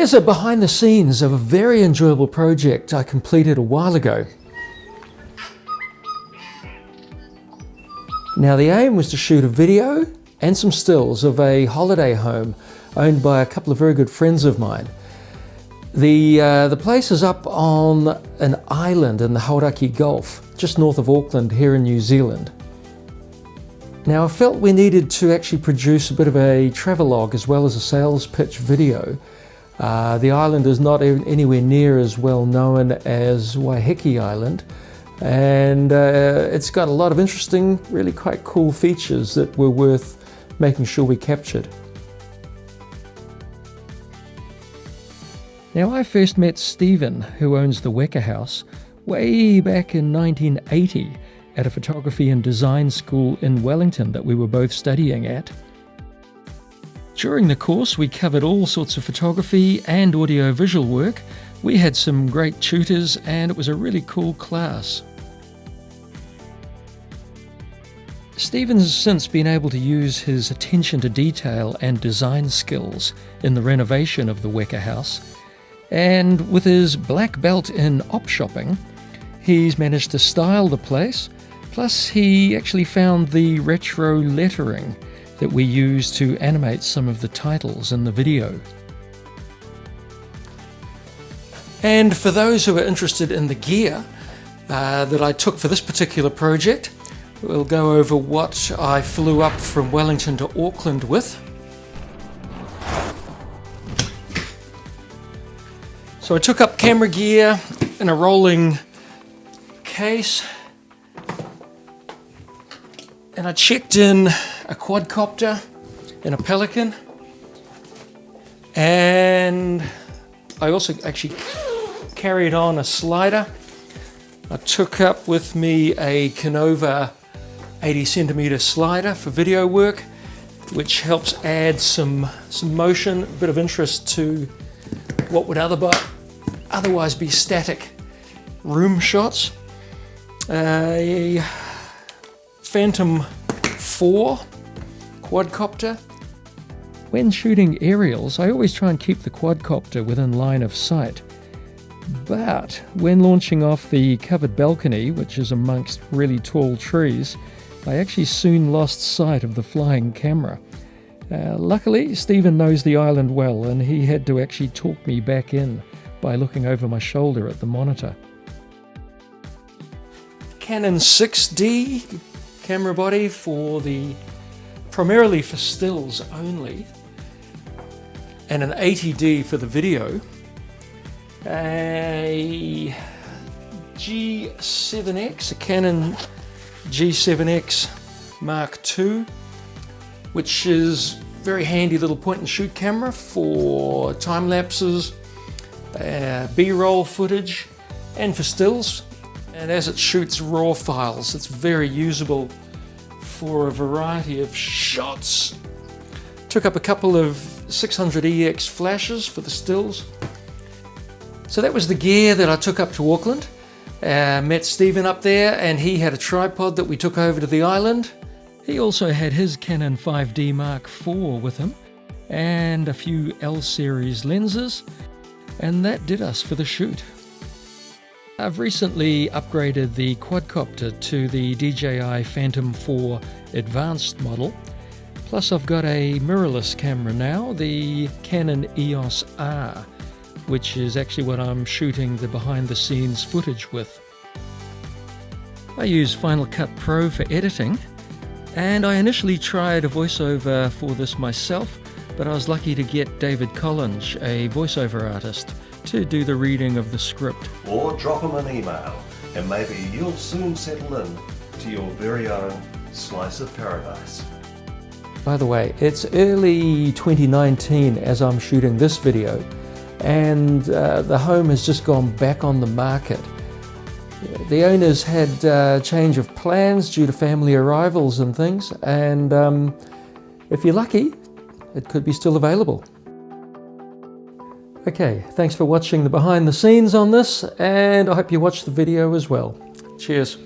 Here's a behind the scenes of a very enjoyable project I completed a while ago. Now the aim was to shoot a video and some stills of a holiday home owned by a couple of very good friends of mine. The place is up on an island in the Hauraki Gulf, just north of Auckland here in New Zealand. Now I felt we needed to actually produce a bit of a travelogue as well as a sales pitch video. The island is not anywhere near as well known as Waiheke Island, and it's got a lot of interesting, really quite cool features that were worth making sure we captured. Now I first met Stephen, who owns the Weka house, way back in 1980 at a photography and design school in Wellington that we were both studying at. During the course we covered all sorts of photography and audio-visual work. We had some great tutors and it was a really cool class. Stephen's since been able to use his attention to detail and design skills in the renovation of the Weka house, and with his black belt in op shopping, he's managed to style the place, plus he actually found the retro lettering that we use to animate some of the titles in the video. And for those who are interested in the gear that I took for this particular project, we'll go over what I flew up from Wellington to Auckland with. So I took up camera gear in a rolling case, and I checked in a quadcopter and a Pelican, and I also actually carried on a slider. I took up with me a Canova 80cm slider for video work, which helps add some motion, a bit of interest to what would otherwise be static room shots. A Phantom 4 quadcopter. When shooting aerials, I always try and keep the quadcopter within line of sight. But when launching off the covered balcony, which is amongst really tall trees, I actually soon lost sight of the flying camera. Luckily, Stephen knows the island well, and he had to actually talk me back in by looking over my shoulder at the monitor. Canon 6D camera body primarily for stills only, and an 80D for the video. A G7X, a Canon G7X Mark II, which is a very handy little point and shoot camera for time lapses, B-roll footage, and for stills. And as it shoots raw files, it's very usable for a variety of shots. Took up a couple of 600EX flashes for the stills. So that was the gear that I took up to Auckland. Met Stephen up there, and he had a tripod that we took over to the island. He also had his Canon 5D Mark IV with him, and a few L-series lenses, and that did us for the shoot. I've recently upgraded the quadcopter to the DJI Phantom 4 Advanced model, plus I've got a mirrorless camera now, the Canon EOS R, which is actually what I'm shooting the behind-the-scenes footage with. I use Final Cut Pro for editing, and I initially tried a voiceover for this myself, but I was lucky to get David Collins, a voiceover artist, to do the reading of the script. Or drop him an email, and maybe you'll soon settle in to your very own slice of paradise. By the way, it's early 2019 as I'm shooting this video, and the home has just gone back on the market. The owners had change of plans due to family arrivals and things, and if you're lucky, it could be still available. Okay, thanks for watching the behind the scenes on this, and I hope you watch the video as well. Cheers.